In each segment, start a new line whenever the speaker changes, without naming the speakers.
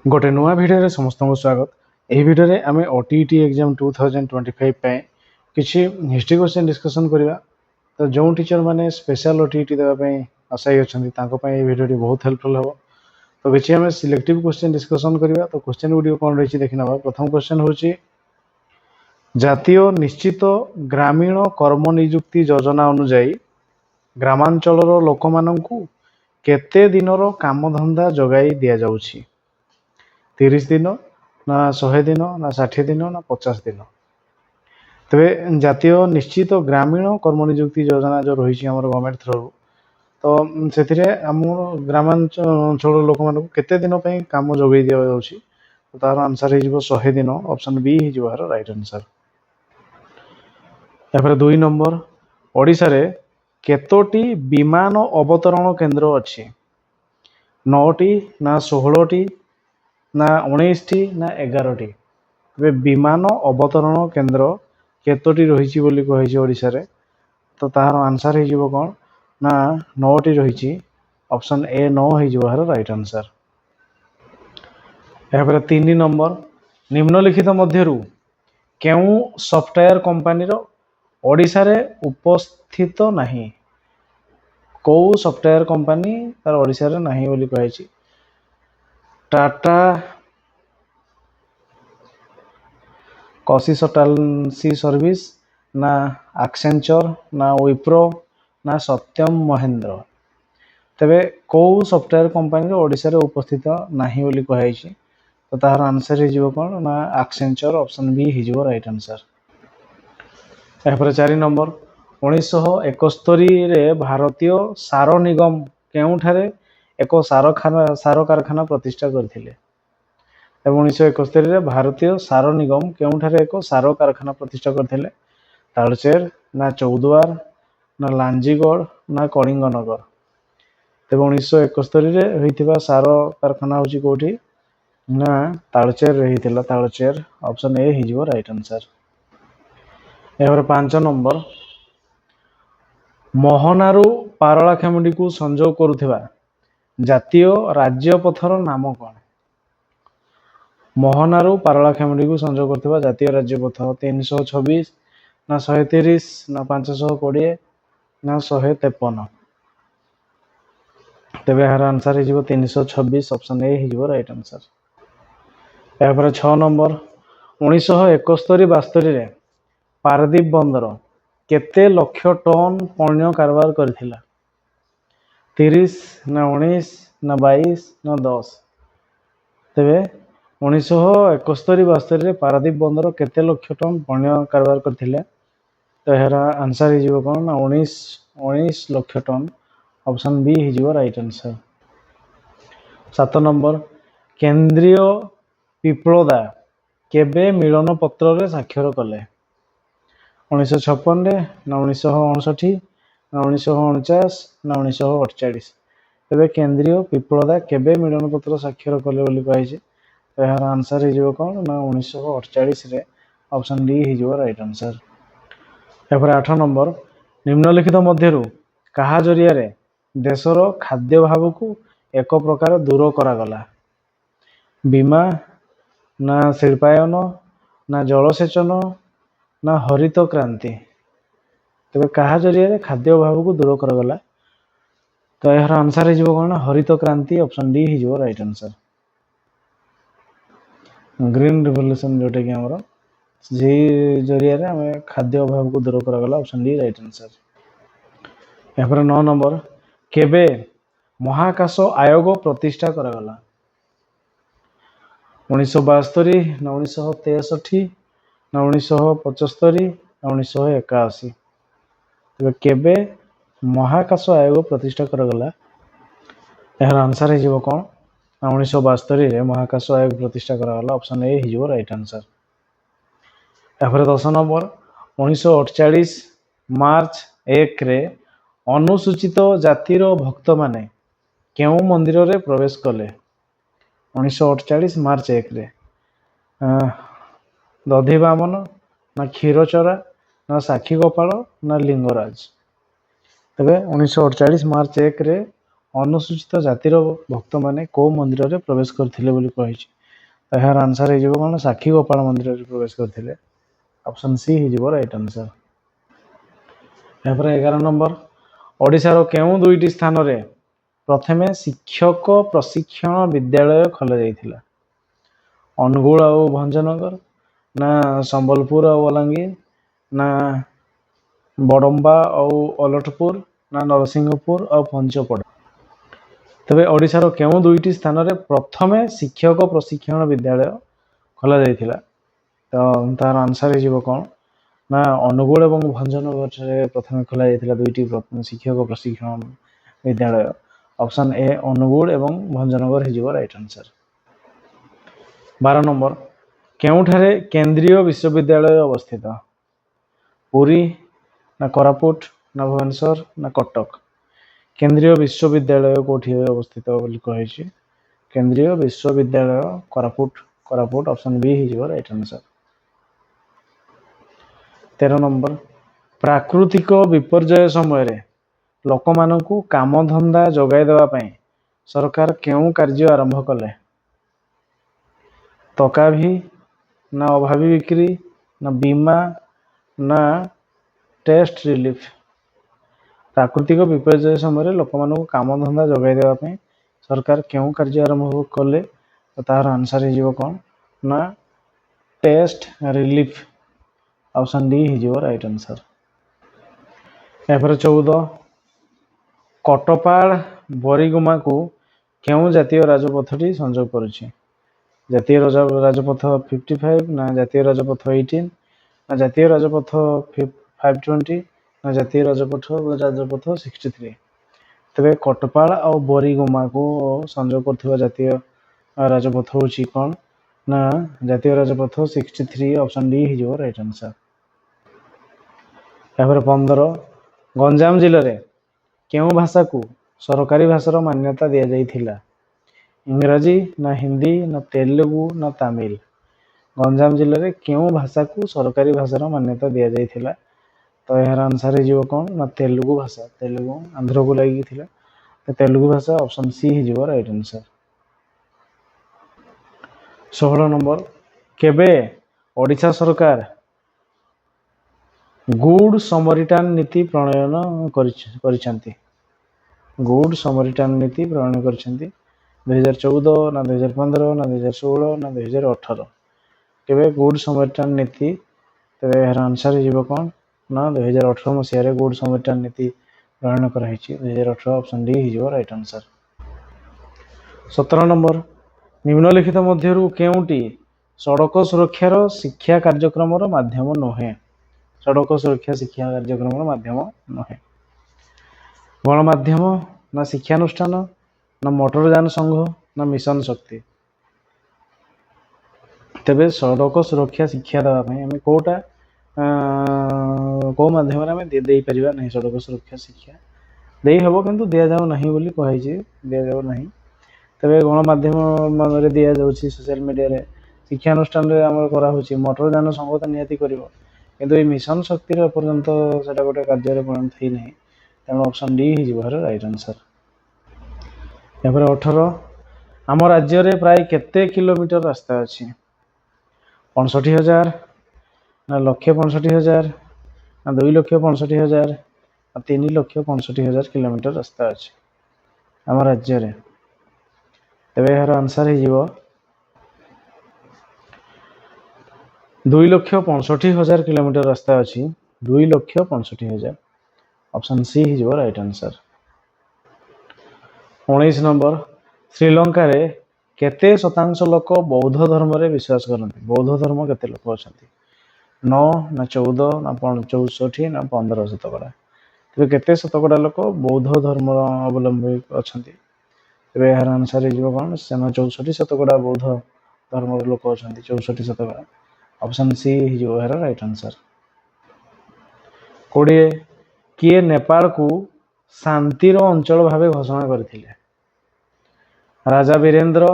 गोटे नुआ भिडियो समस्त को स्वागत। यही भिडियो आम ओटीईटी एग्जाम 2025 किसी हिस्ट्री क्वेश्चन डिस्कसन करवा। तो जो टीचर मैंने स्पेशल ओटीईटी देवाई आशायी अच्छा भिडियो बहुत हेल्पफुल हम। तो किसी आम सिलेक्टिव क्वेश्चन डिस्कसन करवा। तो क्वेश्चन गुड कौन रही देखना। प्रथम क्वेश्चन हूँ जातीय निश्चित ग्रामीण कर्म नियुक्ति योजना अनुजाई ग्रामांचल लोक मानू केते दिनर कामधंदा जगाई दि जाउछि? 30 दिन ना 100 दिन ना 60 दिन ना 50 दिन। तेरे जातीय निश्चित ग्रामीण कर्म नियुक्ति योजना जो रही गवर्नमेंट थ्रू तो से आम ग्रामांचल लोक मान केते दिन काम जोगे दि जाउछि? तो तार आंसर हो 100 दिन। ऑप्शन बी हो राइट आंसर। या 2 नंबर ओडिशा रे केतोटी विमान अवतरण केंद्र अच्छी? 9टी ना 16टी ना 19टी ना 11टी? विमान अवतरण केंद्र केतोटी रही बोली कही ओडिशा रे। तो तार आंसर हो कौन ना 9टी रही। ऑप्शन ए 9 हो राइट आंसर। या 3 नंबर निम्नलिखित मध्यरु केउ सॉफ्टवेयर कंपनी रो ओडिशा रे उपस्थित नहीं? कौ सॉफ्टवेयर कंपनी तार ओडिशा रे नहीं बोली कही? टाटा कंसल्टेंसी सर्विस ना एक्सेंचर ना विप्रो ना सत्यम महेंद्र? तेबे कौ सॉफ्टवेयर कंपनी ओडिशा रे उपस्थित नहीं बोली कही? तो तार आंसर हो कौन ना एक्सेंचर। ऑप्शन बी हो राइट आंसर। या 4 नंबर 1971 रे भारतीय सार निगम केउठारे एक सार कारखाना प्रतिष्ठा करथिले? 1971 भारतीय सार निगम केउठारे एक सार कारखाना प्रतिष्ठा करथिले? तालचेर ना चौद्वार ना लांजीगढ़ ना कलिंगनगर? तेज 1971 सार कारखाना हूँ कौटी ना तालचेर रही। तालचेर। ऑप्शन ए हो राइट आंसर। या 5 नंबर मोहनारू पारलाखेमुंडी को संजोग करुवा जातीय राज्यपथर नाम कौन? मोहनारू पारलाखेमुंडी को संजोग करुवा जातीय राज्यपथ 326 ना 130 ना 520 ना 153? तेरे यार आंसर हो 326। ऑप्शन ए हो राइट आंसर। या 6 नंबर 1971-72 पारादीप बंदर केते लक्ष टन पण्य कारबार करथिला? 30 ना 19 ना 22 ना 10? तेरे 1971-72 पारादीप बंदर केते लक्ष टन पण्य कारबार करथिले? तो यार आंसर हो कौन ना 19 लक्ष टन। ऑप्शन बी हो राइट आंसर। 7 नंबर केंद्रीय पिपलोदा केबे मिलन पत्र रे स्वाक्षर कले? 1956 ना 1959 ना 1949 ना 1948? तेरे केंद्रीय पिपलोदा केबे मिलन पत्र स्वाक्षर कले बोली कही? तो यार आंसर हो कौन ना 1948 रे। ऑप्शन डी हो राइट आंसर। या 8 नंबर निम्नलिखित मध्यरु कहा जरिया रे देशर खाद्य भाव को एक प्रकार दूर करागला? बीमा ना शिल्पायन ना जलसेचन ना हरित क्रांति? तेरे कहा जरिया खाद्य अभाव को दूर करागला? तो यार आंसर हो कौन हरित क्रांति? ऑप्शन डी हो राइट आंसर। ग्रीन रिवोल्यूशन जोटा कि आमर जे जरिया आम खाद्य अभाव को दूर करागला। Option D right answer. या 9 नंबर केबे महाकाश आयोग प्रतिष्ठा करागला? 1972 ना 1963 ना 1975 ना 1981? तेरे केबे महाकाश आयोग प्रतिष्ठा करागला? यार आंसर हो कौन ना 1972 महाकाश आयोग प्रतिष्ठा करागला। ऑप्शन ए हो राइट आंसर। या 10 नंबर 1948 मार्च 1 रे अनुसूचित जातिर भक्त माने केउ मंदिर रे प्रवेश कले? 1948 मार्च 1 रे दधी बामन ना क्षीरचोरा ना साक्षी गोपाल ना लिंगराज? तेरे 1948 मार्च 1 रे ଅନୁସୂଚିତ ଜାତିର ଭକ୍ତମାନେ କୋଉ ମନ୍ଦିରରେ ପ୍ରବେଶ କରିଥିଲେ ବୋଲି କହିଛି। ଏହାର ଆନ୍ସର ହେଇଯିବ କ'ଣ? ସାକ୍ଷୀ ଗୋପାଳ ମନ୍ଦିରରେ ପ୍ରବେଶ କରିଥିଲେ। ଅପସନ୍ ସି ହେଇଯିବ ରାଇଟ୍ ଆନ୍ସର। ଏହାପରେ 11 ନମ୍ବର, ଓଡ଼ିଶାର କେଉଁ ଦୁଇଟି ସ୍ଥାନରେ ପ୍ରଥମେ ଶିକ୍ଷକ ପ୍ରଶିକ୍ଷଣ ବିଦ୍ୟାଳୟ ଖୋଲାଯାଇଥିଲା? ଅନୁଗୁଳ ଆଉ ଭଞ୍ଜନଗର, ନା ସମ୍ବଲପୁର ଆଉ ବଲାଙ୍ଗୀର, ନା ବଡ଼ମ୍ବା ଆଉ ଅଲଟପୁର, ନା ନରସିଂହପୁର ଆଉ ପଞ୍ଚପଡ଼ା? ତେବେ ଓଡ଼ିଶାର କେଉଁ ଦୁଇଟି ସ୍ଥାନରେ ପ୍ରଥମେ ଶିକ୍ଷକ ପ୍ରଶିକ୍ଷଣ ବିଦ୍ୟାଳୟ ଖୋଲାଯାଇଥିଲା? ତ ତାର ଆନ୍ସର ହେଇଯିବ କ'ଣ? ନା ଅନୁଗୁଳ ଏବଂ ଭଞ୍ଜନଗରରେ ପ୍ରଥମେ ଖୋଲାଯାଇଥିଲା ଦୁଇଟି ଶିକ୍ଷକ ପ୍ରଶିକ୍ଷଣ ବିଦ୍ୟାଳୟ। ଅପସନ୍ ଏ ଅନୁଗୁଳ ଏବଂ ଭଞ୍ଜନଗର ହେଇଯିବ ରାଇଟ୍ ଆନ୍ସର। 12 ନମ୍ବର, କେଉଁଠାରେ କେନ୍ଦ୍ରୀୟ ବିଶ୍ୱବିଦ୍ୟାଳୟ ଅବସ୍ଥିତ? ପୁରୀ, ନା କୋରାପୁଟ, ନା ଭୁବନେଶ୍ୱର, ନା କଟକ? କେନ୍ଦ୍ରୀୟ ବିଶ୍ୱବିଦ୍ୟାଳୟ କେଉଁଠି ଅବସ୍ଥିତ ବୋଲି କହିଛି? କେନ୍ଦ୍ରୀୟ ବିଶ୍ୱବିଦ୍ୟାଳୟ କୋରାପୁଟ ଅପସନ୍ ବି ହେଇଯିବ ରାଇଟ୍ ଆନ୍ସର। 13 ନମ୍ବର, ପ୍ରାକୃତିକ ବିପର୍ଯ୍ୟୟ ସମୟରେ ଲୋକମାନଙ୍କୁ କାମଧନ୍ଦା ଯୋଗାଇ ଦେବା ପାଇଁ ସରକାର କେଉଁ କାର୍ଯ୍ୟ ଆରମ୍ଭ କଲେ? ତକାଭି, ନା ଅଭାବୀ ବିକ୍ରି, ନା ବୀମା, ନା ଟେଷ୍ଟ ରିଲିଫ୍? ପ୍ରାକୃତିକ ବିପର୍ଯ୍ୟୟ ସମୟରେ ଲୋକମାନଙ୍କୁ କାମଧନ୍ଦା ଯୋଗାଇ ଦେବା ପାଇଁ ସରକାର କେଉଁ କାର୍ଯ୍ୟ ଆରମ୍ଭ କଲେ? ତ ତାହାର ଆନ୍ସର ହେଇଯିବ କ'ଣ? ନା ଟେଷ୍ଟ ରିଲିଫ୍। ଅପସନ୍ ଡି ହେଇଯିବ ରାଇଟ୍ ଆନ୍ସର। ଏହାପରେ 14, କଟପାଳ ବରିଗୁମାକୁ କେଉଁ ଜାତୀୟ ରାଜପଥଟି ସଂଯୋଗ କରୁଛି? ଜାତୀୟ ରାଜପଥ 55, ନା ଜାତୀୟ ରାଜପଥ 18, ନା ଜାତୀୟ ରାଜପଥ 520, ନା ଜାତୀୟ ରାଜପଥ 63? ତେବେ କଟପାଳ ଆଉ ବରିଗୁମାକୁ ସଂଯୋଗ କରୁଥିବା ଜାତୀୟ ରାଜପଥ ହେଉଛି କ'ଣ? ନା ଜାତୀୟ ରାଜପଥ 63। ଅପସନ୍ ଡି ହେଇଯିବ ରାଇଟ୍ ଆନ୍ସର। ଏହାପରେ 15, ଗଞ୍ଜାମ ଜିଲ୍ଲାରେ କେଉଁ ଭାଷାକୁ ସରକାରୀ ଭାଷାର ମାନ୍ୟତା ଦିଆଯାଇଥିଲା? ଇଂରାଜୀ, ନା ହିନ୍ଦୀ, ନା ତେଲୁଗୁ, ନା ତାମିଲ? ଗଞ୍ଜାମ ଜିଲ୍ଲାରେ କେଉଁ ଭାଷାକୁ ସରକାରୀ ଭାଷାର ମାନ୍ୟତା ଦିଆଯାଇଥିଲା? ତ ଏହାର ଆନ୍ସର ହେଇଯିବ କ'ଣ? ନା ତେଲୁଗୁ ଭାଷା। ତେଲୁଗୁ ଆନ୍ଧ୍ରକୁ ଲାଗିଥିଲା, ତେଲୁଗୁ ଭାଷା। ଅପସନ୍ ସି ହେଇଯିବ ରାଇଟ୍ ଆନ୍ସର। 16 ନମ୍ବର, କେବେ ଓଡ଼ିଶା ସରକାର ଗୁଡ୍ ସମରିଟାନ୍ ନୀତି ପ୍ରଣୟନ କରିଛନ୍ତି? ଗୁଡ୍ ସମରିଟାନ୍ ନୀତି ପ୍ରଣୟନ କରିଛନ୍ତି 2014, ନା 2015, ନା 2016, ନା 2018? କେବେ ଗୁଡ୍ ସମରିଟାନ୍ ନୀତି? ତେବେ ଏହାର ଆନ୍ସର ହେଇଯିବ କ'ଣ? ନା 2018 ମସିହାରେ ଗୁଡ୍ ସମରିଟାନ୍ ନୀତି ପ୍ରଣୟନ କରାଯାଇଛି। 2018 ଅପସନ୍ ଡି ହେଇଯିବ ରାଇଟ୍ ଆନ୍ସର। 17 ନମ୍ବର, ନିମ୍ନଲିଖିତ ମଧ୍ୟରୁ କେଉଁଟି ସଡ଼କ ସୁରକ୍ଷାର ଶିକ୍ଷା କାର୍ଯ୍ୟକ୍ରମର ମାଧ୍ୟମ ନୁହେଁ? ସଡ଼କ ସୁରକ୍ଷା ଶିକ୍ଷା କାର୍ଯ୍ୟକ୍ରମର ମାଧ୍ୟମ ନୁହେଁ। ଗଣମାଧ୍ୟମ, ନା ଶିକ୍ଷାନୁଷ୍ଠାନ, ନା ମୋଟର ଯାନ ସଂଘ, ନା ମିଶନ ଶକ୍ତି? ତେବେ ସଡ଼କ ସୁରକ୍ଷା ଶିକ୍ଷା ଦେବା ପାଇଁ ଆମେ କେଉଁ ମାଧ୍ୟମରେ ଆମେ ଦେଇପାରିବା ନାହିଁ? ସଡ଼କ ସୁରକ୍ଷା ଶିକ୍ଷା ଦେଇହେବ, କିନ୍ତୁ ଦିଆଯାଉ ନାହିଁ ବୋଲି କୁହାଯାଇଛି, ଦିଆଯାଉ ନାହିଁ। ତେବେ ଗଣମାଧ୍ୟମରେ ଦିଆଯାଉଛି, ସୋସିଆଲ ମିଡ଼ିଆରେ, ଶିକ୍ଷାନୁଷ୍ଠାନରେ ଆମର କରାହେଉଛି, ମୋଟର ଯାନ ସଂଘ ତ ନିହାତି କରିବ, କିନ୍ତୁ ଏଇ ମିଶନ ଶକ୍ତିର ଏପର୍ଯ୍ୟନ୍ତ ସେଟା ଗୋଟେ କାର୍ଯ୍ୟରେ ପରିଣତ ହେଇନାହିଁ। ତେଣୁ ଅପସନ୍ ଡି ହେଇଯିବ ରାଇଟ୍ ଆନ୍ସର। ଏହାପରେ 18, ଆମ ରାଜ୍ୟରେ ପ୍ରାୟ କେତେ କିଲୋମିଟର ରାସ୍ତା ଅଛି? 65,000, ନା 1,65,000, ନା 2,65,000, ନା 3,65,000 କିଲୋମିଟର ରାସ୍ତା ଅଛି ଆମ ରାଜ୍ୟରେ? ତେବେ ଏହାର ଆନ୍ସର ହେଇଯିବ 2,65,000 କିଲୋମିଟର ରାସ୍ତା ଅଛି। 2,65,000। ଅପସନ୍ ସି ହେଇଯିବ ରାଇଟ୍ ଆନ୍ସର। 19 ନମ୍ବର, ଶ୍ରୀଲଙ୍କାରେ କେତେ ଶତାଂଶ ଲୋକ ବୌଦ୍ଧ ଧର୍ମରେ ବିଶ୍ୱାସ କରନ୍ତି? ବୌଦ୍ଧ ଧର୍ମ କେତେ ଲୋକ ଅଛନ୍ତି? 9, ନା 14, ନା 64, ନା 15%? ତେବେ କେତେ ଶତକଡ଼ା ଲୋକ ବୌଦ୍ଧ ଧର୍ମର ଅବଲମ୍ବୀ ଅଛନ୍ତି? ତେବେ ଏହାର ଆନ୍ସର ହେଇଯିବ କ'ଣ? 64% ବୌଦ୍ଧ ଧର୍ମର ଲୋକ ଅଛନ୍ତି। 64%। ଅପସନ୍ ସି ହେଇଯିବ ଏହାର ରାଇଟ୍ ଆନ୍ସର। 20, କିଏ ନେପାଳକୁ ଶାନ୍ତିର ଅଞ୍ଚଳ ଭାବେ ଘୋଷଣା କରିଥିଲେ? ରାଜା ବୀରେନ୍ଦ୍ର,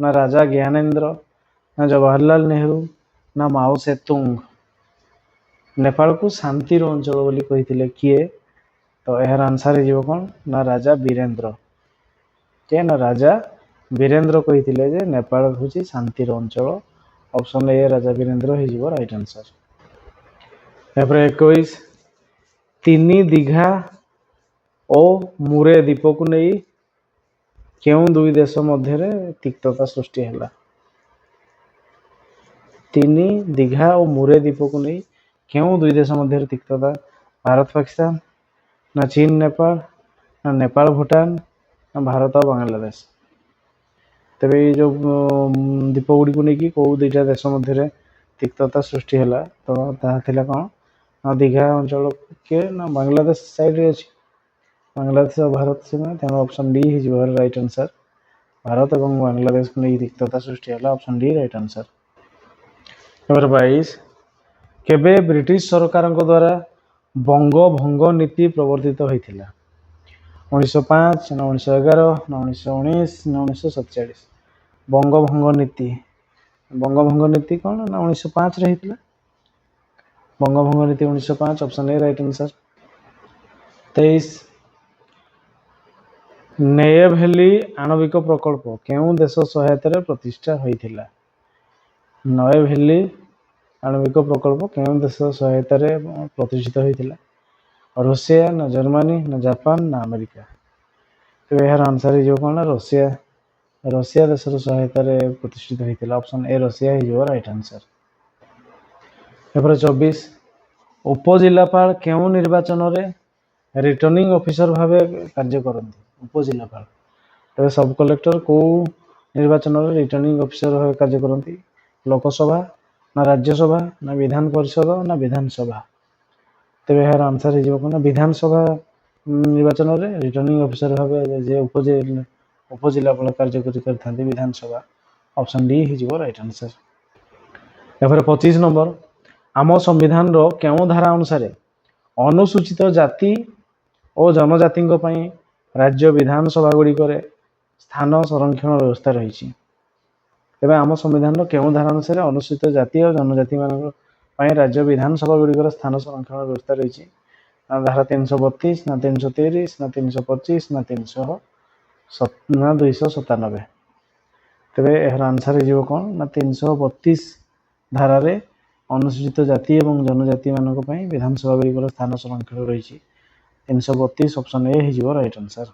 ନା ରାଜା ଜ୍ଞାନେନ୍ଦ୍ର, ନା ଜବାହରଲାଲ ନେହେରୁ, ନା ମାଓ ସେତୁଙ୍ଗ? ନେପାଳକୁ ଶାନ୍ତିର ଅଞ୍ଚଳ ବୋଲି କହିଥିଲେ କିଏ? ତ ଏହାର ଆନ୍ସର ହେଇଯିବ କ'ଣ? ନା ରାଜା ବୀରେନ୍ଦ୍ର। କିଏ ନା ରାଜା ବୀରେନ୍ଦ୍ର କହିଥିଲେ ଯେ नेपाଳ ହେଉଛି ଶାନ୍ତିର ଅଞ୍ଚଳ। ଅପସନ୍ ଏ ରାଜା ବୀରେନ୍ଦ୍ର ହେଇଯିବ ରାଇଟ୍ ଆନ୍ସର। ତାପରେ 21 ତିନି ଦୀଘା ଓ ମୁରେ ଦ୍ୱୀପକୁ ନେଇ କେଉଁ ଦୁଇ ଦେଶ ମଧ୍ୟରେ ତିକ୍ତତା ସୃଷ୍ଟି ହେଲା? ତିନି ଦୀଘା ଓ ମୁରେ ଦ୍ୱୀପକୁ ନେଇ କେଉଁ ଦୁଇ ଦେଶ ମଧ୍ୟରେ ତିକ୍ତତା? ଭାରତ ପାକିସ୍ତାନ, ନା ଚୀନ ନେପାଳ, ନା ନେପାଳ ଭୁଟାନ, ନା ଭାରତ ବାଂଲାଦେଶ? ତେବେ ଏଇ ଯେଉଁ ଦ୍ୱୀପ ଗୁଡ଼ିକୁ ନେଇକି କେଉଁ ଦୁଇଟା ଦେଶ ମଧ୍ୟରେ ତିକ୍ତତା ସୃଷ୍ଟି ହେଲା? ତ ତାହା ଥିଲା କ'ଣ? ନା ଦୀଘା ଅଞ୍ଚଳ କିଏ ନା ବାଂଲାଦେଶ ସାଇଡ଼୍ରେ ଅଛି, ବାଂଲାଦେଶ ଆଉ ଭାରତ ସୀମା। ତେଣୁ ଅପସନ୍ ଡି ହେଇଯିବ ରାଇଟ୍ ଆନ୍ସର। ଭାରତ ଏବଂ ବାଂଲାଦେଶକୁ ନେଇ ତିକ୍ତତା ସୃଷ୍ଟି ହେଲା, option D right answer. Number 22 କେବେ ବ୍ରିଟିଶ ସରକାରଙ୍କ ଦ୍ୱାରା ବଙ୍ଗଭଙ୍ଗ ନୀତି ପ୍ରବର୍ତ୍ତିତ ହୋଇଥିଲା? 1905, ନା 1911, ନା 1919, ନା 1947? ବଙ୍ଗଭଙ୍ଗ ନୀତି କ'ଣ ନା 1905ରେ ହେଇଥିଲା। ବଙ୍ଗଭଙ୍ଗ ନୀତି 1905, ଅପସନ୍ ଏ ରାଇଟ୍ ଆନ୍ସର। 23 ନେୟଭେଲି ଆଣବିକ ପ୍ରକଳ୍ପ କେଉଁ ଦେଶ ସହାୟତାରେ ପ୍ରତିଷ୍ଠା ହୋଇଥିଲା? ନୟଭେଲି ଆଣବିକ ପ୍ରକଳ୍ପ କେଉଁ ଦେଶ ସହାୟତାରେ ପ୍ରତିଷ୍ଠିତ ହୋଇଥିଲା? ରୁଷିଆ, ନା ଜର୍ମାନୀ, ନା ଜାପାନ, ନା ଆମେରିକା? ତେବେ ଏହାର ଆନ୍ସର ହେଇଯିବ କ'ଣ ନା ରୁଷିଆ ଦେଶର ସହାୟତାରେ ପ୍ରତିଷ୍ଠିତ ହୋଇଥିଲା। ଅପସନ୍ ଏ ରୁଷିଆ ହେଇଯିବ ରାଇଟ୍ ଆନ୍ସର। ଏପରେ 24 ଉପଜିଲ୍ଲାପାଳ କେଉଁ ନିର୍ବାଚନରେ ରିଟର୍ଣ୍ଣିଂ ଅଫିସର ଭାବେ କାର୍ଯ୍ୟ କରନ୍ତି? ଉପଜିଲ୍ଲାପାଳ। ତେବେ ସବ୍ କଲେକ୍ଟର କେଉଁ ନିର୍ବାଚନରେ ରିଟର୍ଣ୍ଣିଂ ଅଫିସର ଭାବେ କାର୍ଯ୍ୟ କରନ୍ତି? ଲୋକସଭା, ନା ରାଜ୍ୟସଭା, ନା ବିଧାନ ପରିଷଦ, ନା ବିଧାନସଭା? ତେବେ ଏହାର ଆନ୍ସର ହେଇଯିବ କ'ଣ ନା ବିଧାନସଭା ନିର୍ବାଚନରେ ରିଟର୍ଣ୍ଣିଂ ଅଫିସର ଭାବେ ଯେ ଉପଜିଲ୍ଲାପାଳ କାର୍ଯ୍ୟ କରିଥାନ୍ତି ବିଧାନସଭା। ଅପସନ୍ ଡି ହେଇଯିବ ରାଇଟ୍ ଆନ୍ସର। ଏପରେ 25 ନମ୍ବର ଆମ ସମ୍ବିଧାନର କେଉଁ ଧାରା ଅନୁସାରେ ଅନୁସୂଚିତ ଜାତି ଓ ଜନଜାତିଙ୍କ ପାଇଁ ରାଜ୍ୟ ବିଧାନସଭା ଗୁଡ଼ିକରେ ସ୍ଥାନ ସଂରକ୍ଷଣ ବ୍ୟବସ୍ଥା ରହିଛି? ତେବେ ଆମ ସମ୍ବିଧାନର କେଉଁ ଧାରା ଅନୁସାରେ ଅନୁସୂଚିତ ଜାତି ଓ ଜନଜାତିମାନଙ୍କ ପାଇଁ ରାଜ୍ୟ ବିଧାନସଭା ଗୁଡ଼ିକର ସ୍ଥାନ ସଂରକ୍ଷଣ ବ୍ୟବସ୍ଥା ରହିଛି? ନା ଧାରା 332, ନା 330, ନା 325, ନା 297? ତେବେ ଏହାର ଆନ୍ସର ହେଇଯିବ କ'ଣ ନା 332 ଧାରାରେ ଅନୁସୂଚିତ ଜାତି ଏବଂ ଜନଜାତିମାନଙ୍କ ପାଇଁ ବିଧାନସଭା ଗୁଡ଼ିକର ସ୍ଥାନ ସଂରକ୍ଷଣ ରହିଛି। 332 ଅପସନ୍ ଏ ହେଇଯିବ ରାଇଟ୍ ଆନ୍ସର।